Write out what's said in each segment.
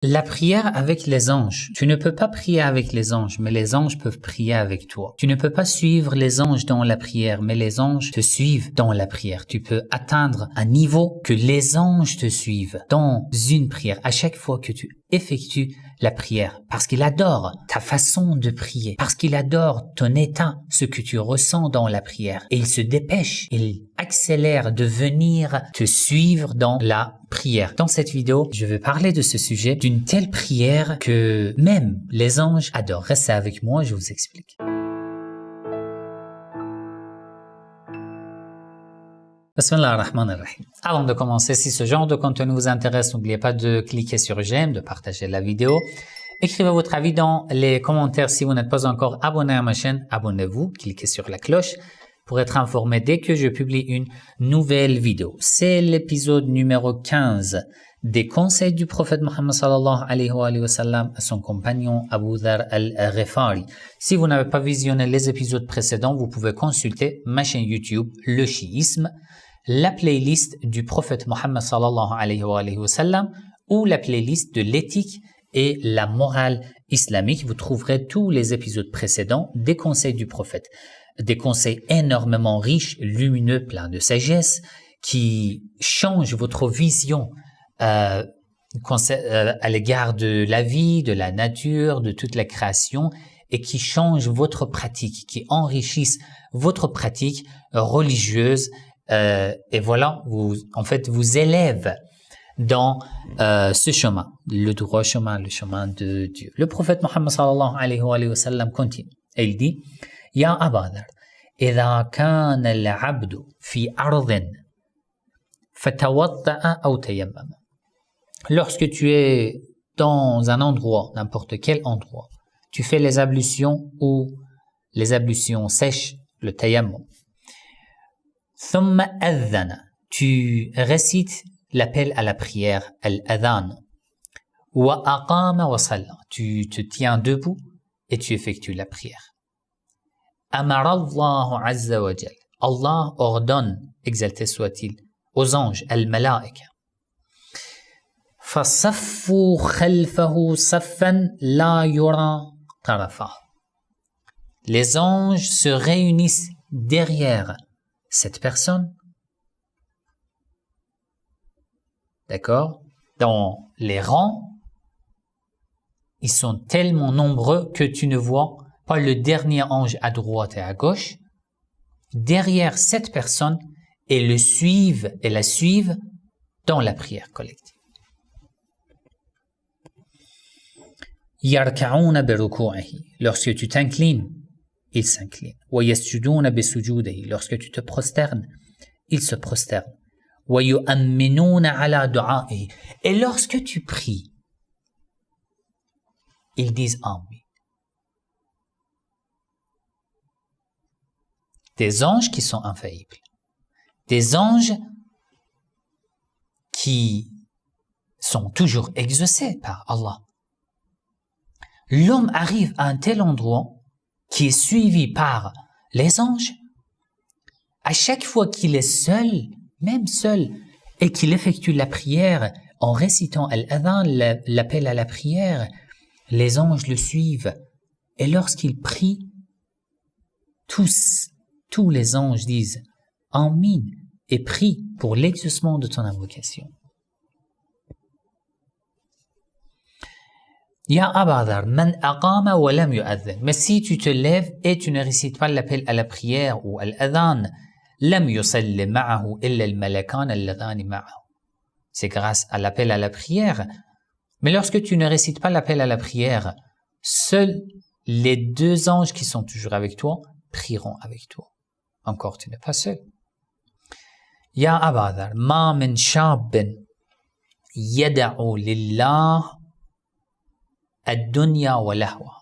La prière avec les anges. Tu ne peux pas prier avec les anges, mais les anges peuvent prier avec toi. Tu ne peux pas suivre les anges dans la prière, mais les anges te suivent dans la prière. Tu peux atteindre un niveau que les anges te suivent dans une prière à chaque fois que tu effectues la prière, parce qu'il adore ta façon de prier, parce qu'il adore ton état, ce que tu ressens dans la prière. Et il se dépêche, il accélère de venir te suivre dans la prière. Dans cette vidéo, je vais parler de ce sujet, d'une telle prière que même les anges adorent. Restez avec moi, je vous explique. Bismillah ar-Rahman ar-Rahim. Avant de commencer, si ce genre de contenu vous intéresse, n'oubliez pas de cliquer sur j'aime, de partager la vidéo. Écrivez votre avis dans les commentaires. Si vous n'êtes pas encore abonné à ma chaîne, abonnez-vous, cliquez sur la cloche pour être informé dès que je publie une nouvelle vidéo. C'est l'épisode numéro 15 des conseils du prophète Mohammed sallallahu alayhi wa sallam à son compagnon Abu Dharr al-Ghifari. Si vous n'avez pas visionné les épisodes précédents, vous pouvez consulter ma chaîne YouTube, Le Chiisme, la playlist du prophète Mohammed sallallahu alayhi wa sallam ou la playlist de l'éthique et la morale islamique. Vous trouverez tous les épisodes précédents des conseils du prophète. Des conseils énormément riches, lumineux, pleins de sagesse, qui changent votre vision à l'égard de la vie, de la nature, de toute la création, et qui changent votre pratique, qui enrichissent votre pratique religieuse, et voilà, vous élèvent dans ce chemin, le droit chemin, le chemin de Dieu. Le prophète Mohammed sallallahu alayhi wa sallam continue, et il dit: Ya Aba Dharr, إذا كان العبد في أرض فتوضأ أو تيمم. Lorsque tu es dans un endroit, n'importe quel endroit, tu fais les ablutions ou les ablutions sèches, le tayammum. ثم أذن, tu récites l'appel à la prière, al-adhan. وأقام وصلى, tu te tiens debout et tu effectues la prière. Amar Allah azza wa jal, Allah ordonne, exalté soit-il, aux anges, al-malaika. فَصَفُّوا خَلْفَهُ صَفًّا لَا يُرَى طَرَفَهُ. Les anges se réunissent derrière cette personne, d'accord, dans les rangs. Ils sont tellement nombreux que tu ne vois pas le dernier ange à droite et à gauche, derrière cette personne, et la suivent dans la prière collective. يَرْكَعُونَ بِرُكُوعِهِ, lorsque tu t'inclines, ils s'inclinent. وَيَسْجُدُونَ بِسُجُودِهِ, lorsque tu te prosternes, ils se prosternent. وَيُؤَمِّنُونَ عَلَى دُعَائِهِ, et lorsque tu pries, ils disent Amen. Des anges qui sont infaillibles, des anges qui sont toujours exaucés par Allah. L'homme arrive à un tel endroit qui est suivi par les anges. À chaque fois qu'il est seul, même seul, et qu'il effectue la prière en récitant al-adhan, l'appel à la prière, les anges le suivent. Et lorsqu'il prie, tous les anges disent Amin et prient pour l'exaucement de ton invocation. Ya Aba Dharr, man aqama wa lam yu'adhin. Mais si tu te lèves et tu ne récites pas l'appel à la prière ou al-adhan, lam yusalli ma'ahu illa al-malakan alladhani ma'ahu. C'est grâce à l'appel à la prière. Mais lorsque tu ne récites pas l'appel à la prière, seuls les deux anges qui sont toujours avec toi prieront avec toi. Encore, tu n'es pas seul. Ya Aba Dharr, ma min shabin yada'u lillah ad-dunya wa lahwa.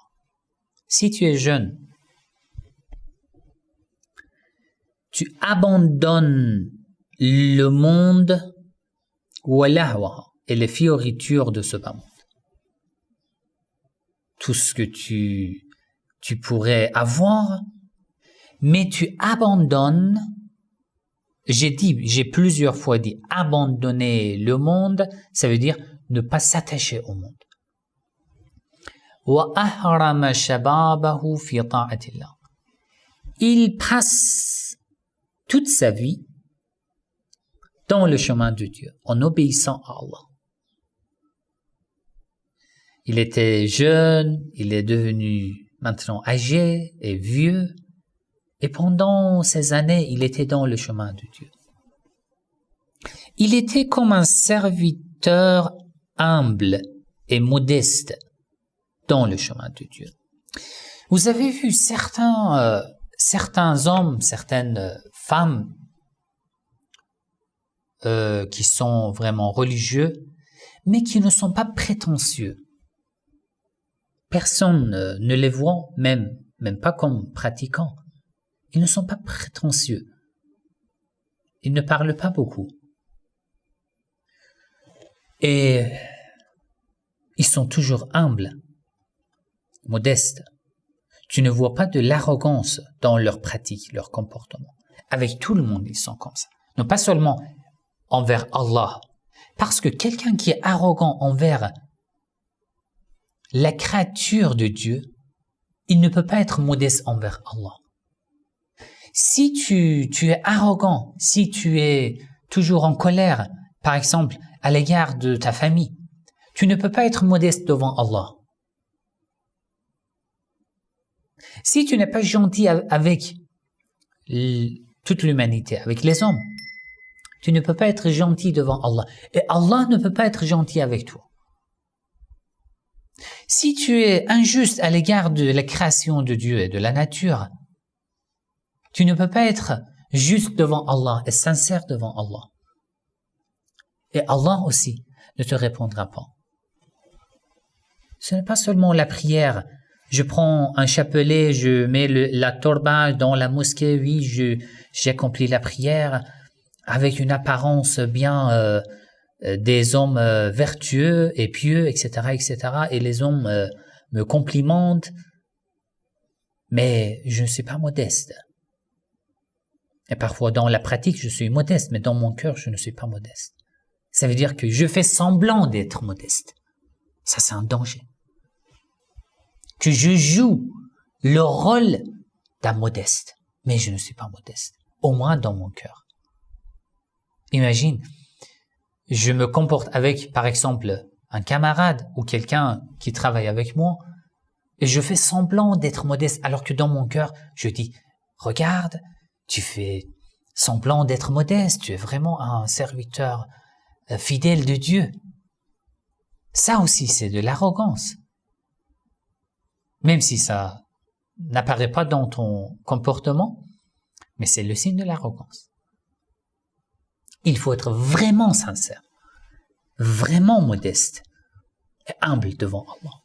Si tu es jeune, tu abandonnes le monde wa lahwa et les fioritures de ce bas monde. Tout ce que tu pourrais avoir, mais tu abandonnes. J'ai plusieurs fois dit abandonner le monde, ça veut dire ne pas s'attacher au monde. وأحرم شبابه في طاعة الله. Il passe toute sa vie dans le chemin de Dieu, en obéissant à Allah. Il était jeune, il est devenu maintenant âgé et vieux, et pendant ces années, il était dans le chemin de Dieu. Il était comme un serviteur humble et modeste dans le chemin de Dieu. Vous avez vu certains hommes, certaines femmes qui sont vraiment religieux, mais qui ne sont pas prétentieux. Personne ne les voit, même pas comme pratiquants. Ils ne sont pas prétentieux. Ils ne parlent pas beaucoup. Et ils sont toujours humbles, modestes. Tu ne vois pas de l'arrogance dans leur pratique, leur comportement. Avec tout le monde, ils sont comme ça. Non pas seulement envers Allah. Parce que quelqu'un qui est arrogant envers la créature de Dieu, il ne peut pas être modeste envers Allah. Si tu es arrogant, si tu es toujours en colère, par exemple, à l'égard de ta famille, tu ne peux pas être modeste devant Allah. Si tu n'es pas gentil avec toute l'humanité, avec les hommes, tu ne peux pas être gentil devant Allah. Et Allah ne peut pas être gentil avec toi. Si tu es injuste à l'égard de la création de Dieu et de la nature, tu ne peux pas être juste devant Allah et sincère devant Allah. Et Allah aussi ne te répondra pas. Ce n'est pas seulement la prière. Je prends un chapelet, je mets la torba dans la mosquée, oui, j'ai accompli la prière avec une apparence bien des hommes vertueux et pieux, etc., etc. Et les hommes me complimentent, mais je ne suis pas modeste. Et parfois, dans la pratique, je suis modeste, mais dans mon cœur, je ne suis pas modeste. Ça veut dire que je fais semblant d'être modeste. Ça, c'est un danger. Que je joue le rôle d'un modeste, mais je ne suis pas modeste, au moins dans mon cœur. Imagine, je me comporte avec, par exemple, un camarade ou quelqu'un qui travaille avec moi, et je fais semblant d'être modeste, alors que dans mon cœur, je dis, regarde, tu fais semblant d'être modeste, tu es vraiment un serviteur fidèle de Dieu. Ça aussi, c'est de l'arrogance. Même si ça n'apparaît pas dans ton comportement, mais c'est le signe de l'arrogance. Il faut être vraiment sincère, vraiment modeste et humble devant Allah.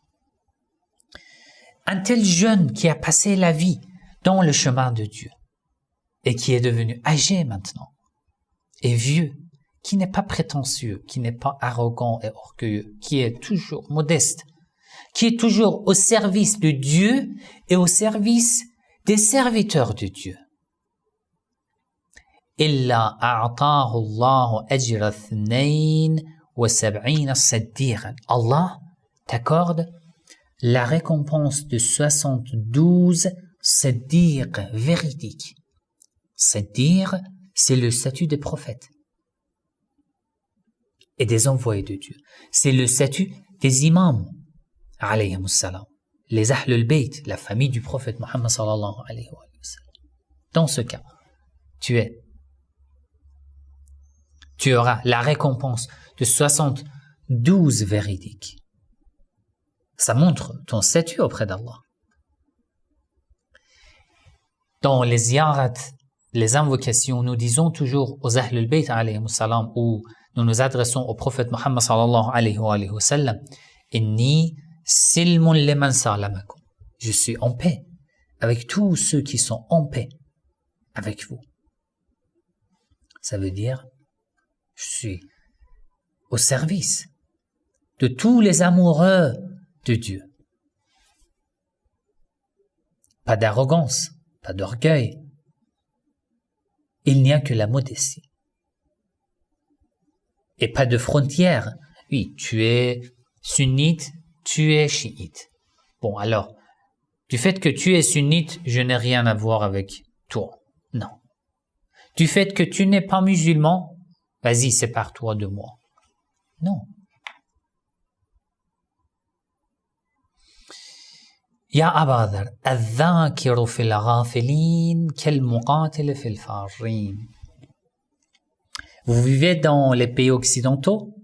Un tel jeune qui a passé la vie dans le chemin de Dieu et qui est devenu âgé maintenant et vieux, qui n'est pas prétentieux, qui n'est pas arrogant et orgueilleux, qui est toujours modeste, qui est toujours au service de Dieu et au service des serviteurs de Dieu. إلا أعطاه الله أجر 72 صديقا. Allah t'accorde la récompense de 72 صديق véridiques. Siddiq, c'est le statut des prophètes et des envoyés de Dieu. C'est le statut des imams, alayhimus salam, les Ahlul Bayt, la famille du prophète Muhammad sallallahu alayhi wa sallam. Dans ce cas, tu auras la récompense de 72 véridiques. Ça montre ton statut auprès d'Allah. Dans les ziyarat, les invocations, nous disons toujours aux Ahlul Bayt alayhimus salam, ou nous nous adressons au prophète Muhammad sallallahu alayhi wa sallam, Inni silmun liman salamakum. Je suis en paix avec tous ceux qui sont en paix avec vous. Ça veut dire, je suis au service de tous les amoureux de Dieu. Pas d'arrogance, pas d'orgueil. Il n'y a que la modestie. Et pas de frontières. Oui, tu es sunnite, tu es chiite. Bon, alors, du fait que tu es sunnite, je n'ai rien à voir avec toi. Non. Du fait que tu n'es pas musulman, vas-y, sépare-toi de moi. Non. Ya Aba Dharr, الذاكر في الغافلين كالمقاتل في الفارين. Vous vivez dans les pays occidentaux,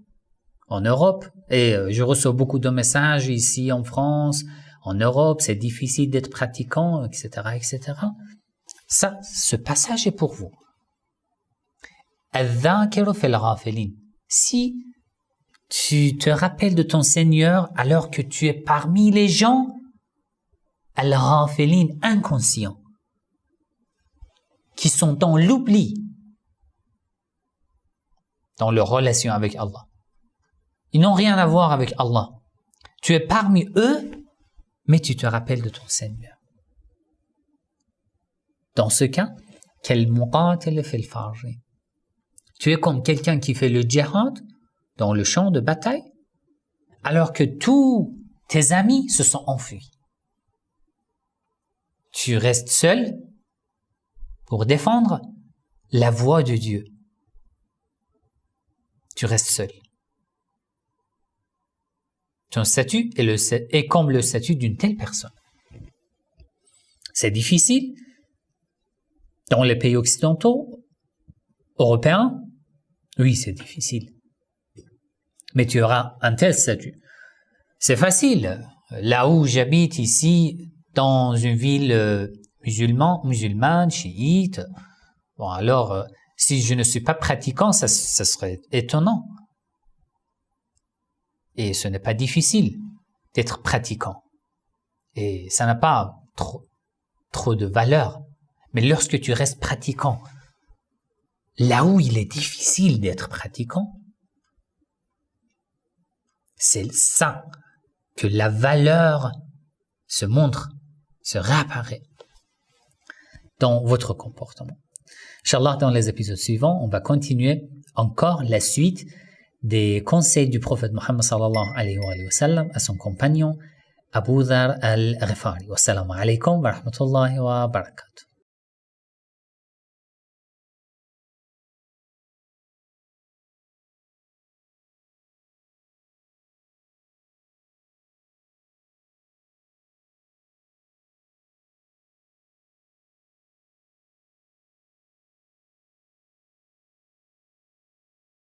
en Europe, et je reçois beaucoup de messages ici en France, en Europe, c'est difficile d'être pratiquant, etc., etc. Ça, ce passage est pour vous. الذاكر في الغافلين. Si tu te rappelles de ton Seigneur alors que tu es parmi les gens al-ghafilin, inconscients, qui sont dans l'oubli, dans leur relation avec Allah. Ils n'ont rien à voir avec Allah. Tu es parmi eux, mais tu te rappelles de ton Seigneur. Dans ce cas, كالمقاتل في الفارين. Tu es comme quelqu'un qui fait le djihad dans le champ de bataille, alors que tous tes amis se sont enfuis. Tu restes seul pour défendre la voie de Dieu. Tu restes seul. Ton statut est comme le statut d'une telle personne. C'est difficile. Dans les pays occidentaux, européens, oui, c'est difficile. Mais tu auras un tel statut. C'est facile. Là où j'habite ici, dans une ville musulmane, chiite, bon alors, si je ne suis pas pratiquant, ça serait étonnant. Et ce n'est pas difficile d'être pratiquant. Et ça n'a pas trop de valeur. Mais lorsque tu restes pratiquant, là où il est difficile d'être pratiquant, c'est ça que la valeur se montre, se réapparaît dans votre comportement. Inch'Allah, dans les épisodes suivants, on va continuer encore la suite des conseils du prophète Muhammad sallallahu alayhi wa sallam à son compagnon Abu Dharr al-Ghifari. Wassalamu alaykum wa rahmatullahi wa barakatuh.